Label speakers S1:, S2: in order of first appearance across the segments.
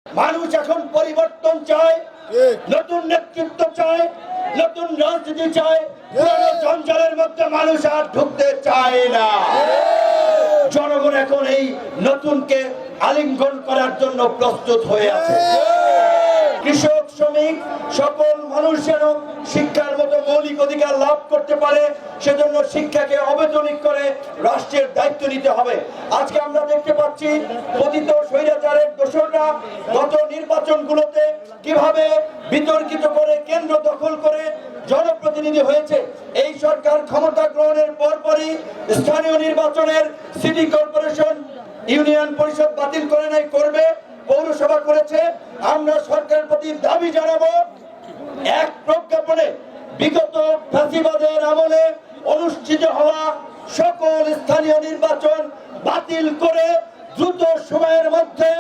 S1: মানুষ এখন পরিবর্তন চায়, নতুন নেতৃত্ব চায়, নতুন রাজনীতি চায়। পুরনো জঞ্জালের মধ্যে মানুষ আর ঢুকতে চায় না। জনগণ এখন এই নতুনকে আলিঙ্গন করার জন্য প্রস্তুত হয়ে আছে। কৃষক, শ্রমিক সকল মানুষ যেন শিক্ষার মতো মৌলিক অধিকার লাভ করতে পারে, সেজন্য শিক্ষাকে অবৈতনিক করে রাষ্ট্রের দায়িত্ব নিতে হবে। আজকে আমরা দেখতে পাচ্ছি পতিত স্বৈরাচারের দোসররা গত নির্বাচনগুলোতে কিভাবে বিতর্কিত করে কেন্দ্র দখল করে জনপ্রতিনিধি হয়েছে। এই সরকার ক্ষমতা গ্রহণের পরপরই স্থানীয় নির্বাচনের সিটি কর্পোরেশন, ইউনিয়ন পরিষদ বাতিল করে নাই, করবে, পৌরসভা করেছে। আমরা সরকারের প্রতি দাবি জানাবো, এক প্রজ্ঞাপনে বিগত ফ্যাসিবাদের আমলে অনুষ্ঠিত হওয়া সকল স্থানীয় নির্বাচন বাতিল করে দ্রুত সময়ের মধ্যে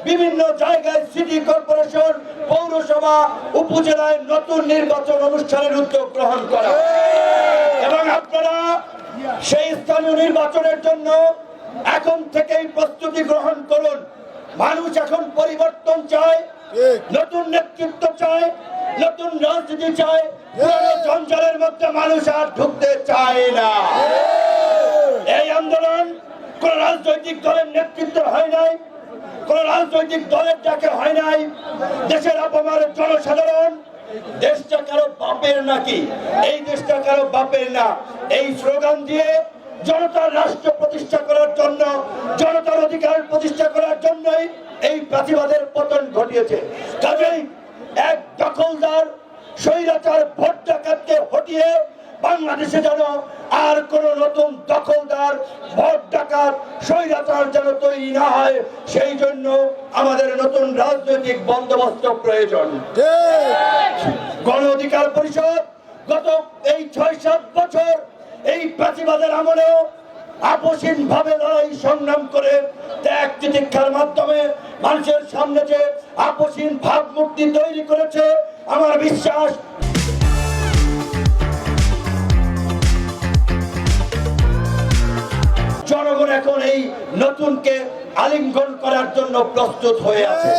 S1: বিভিন্ন জায়গায় সিটি কর্পোরেশন, পৌরসভা, উপজেলায় নতুন নির্বাচন অনুষ্ঠানের উদ্যোগ গ্রহণ করা। এবং আপনারা সেই স্থানীয় নির্বাচনের জন্য এখন থেকেই প্রস্তুতি গ্রহণ করুন। মানুষ এখন পরিবর্তন চায়, নতুন নেতৃত্ব চায়, নতুন রাজনীতি চায়। পুরনো জঞ্জালের মধ্যে মানুষ আর ঢুকতে চায় না। এই আন্দোলন কোন রাজনৈতিক দলের নেতৃত্ব হয় নাই, কোন রাজনৈতিক দলের ডাকে হয় নাই। দেশের অপমান জনসাধারণ, দেশটা কারো বাপের নাকি, এই দেশটা কারো বাপের না, এই স্লোগান দিয়ে জনতার রাষ্ট্র প্রতিষ্ঠা করার জন্য, জনতার অধিকার প্রতিষ্ঠা করার জন্যই এই প্রাতিবাদের পতন ঘটিয়েছে। কাজেই এক দখলদার স্বৈরাচার ভোট ডাকাতকে হটিয়ে বাংলাদেশে যেন আর কোন নতুন দখলদার ভোট ডাকাত স্বৈরাচার যেন তৈরি না হয়, সেই জন্য আমাদের নতুন রাজনৈতিক বন্দোবস্ত প্রয়োজন। গণ অধিকার পরিষদ গত এই ৬-৭ বছর এই প্রাতিবাদের আমলেও আপসীন ভাবে লড়াই সংগ্রাম করে ত্যাগ তিতিক্ষার মাধ্যমে মানুষের সামনে যে আপসীন ভাবমূর্তি তৈরি করেছে, আমার বিশ্বাস জনগণ এখন এই নতুনকে আলিঙ্গন করার জন্য প্রস্তুত হয়ে আছে।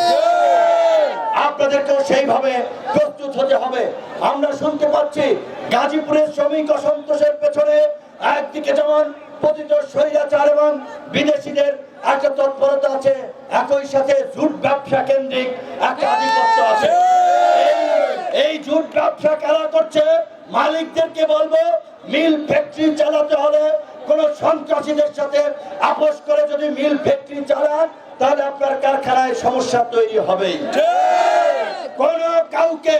S1: আপনাদেরকেও সেইভাবে প্রস্তুত হতে হবে। আমরা শুনতে পাচ্ছি গাজীপুরের শ্রমিক অসন্তোষের পেছনে একদিকে যেমন পতিত স্বৈরাচার এবং বিদেশিদের একটা তৎপরতা আছে, একই সাথে জুট ব্যবসা কেন্দ্রিক একটা আধিপত্য আছে। এই জুট ব্যবসা কারা করছে? মালিকদেরকে বলবো, মিল ফ্যাক্টরি চালাতে হলে কোন সন্ত্রাসীদের সাথে আপোষ করে যদি মিল ফ্যাক্টরি চালান, তাহলে আপনার কারখানায় সমস্যা তৈরি হবে। কোন কাউকে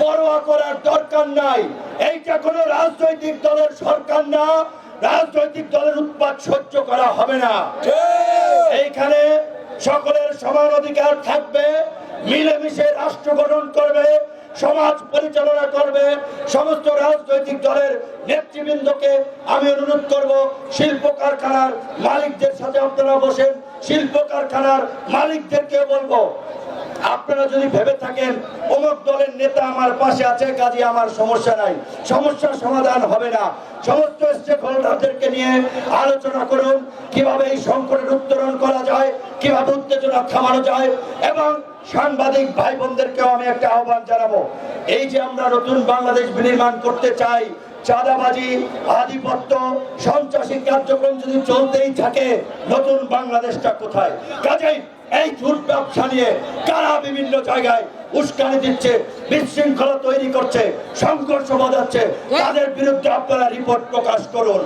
S1: পরোয়া করার দরকার নাই। এইটা কোন রাজনৈতিক দলের সরকার না, রাজনৈতিক দলের উৎপাত সহ্য করা হবে না। এইখানে সকলের সমান অধিকার থাকবে, মিলেমিশে রাষ্ট্র গঠন করবে, সমাজ পরিচালনা করবে। সমস্ত রাজনৈতিক দলের নেতৃবৃন্দকে আমি অনুরোধ করব, শিল্প কারখানার মালিকদের সাথে আপনারা বসেন, শিল্প কারখানার মালিকদেরকে বলবো, আপনারা যদি ভেবে থাকেন অমুক দলের নেতা আমার পাশে আছে কাজে আমার সমস্যা নাই, সমস্যার সমাধান হবে না। সমস্ত স্টেক হোল্ডারদেরকে নিয়ে আলোচনা করুন কিভাবে এই সংকটের উত্তরণ করা যায়, কিভাবে উত্তেজনা থামানো যায়। এবং সাংবাদিক ভাই বোনদেরকেও আমি একটা আহ্বান জানাবো, এই যে আমরা নতুন বাংলাদেশ বিনির্মাণ করতে চাই, চাঁদাবাজি, আধিপত্য, সন্ত্রাসী কার্যক্রম যদি চলতেই থাকে, নতুন বাংলাদেশটা কোথায়? কাজেই এই জুট ব্যবসা নিয়ে কারা বিভিন্ন জায়গায় উস্কানি দিচ্ছে, বিশৃঙ্খলা তৈরি করছে, সংঘর্ষ বাঁধাচ্ছে, তাদের বিরুদ্ধে আপনারা রিপোর্ট প্রকাশ করুন।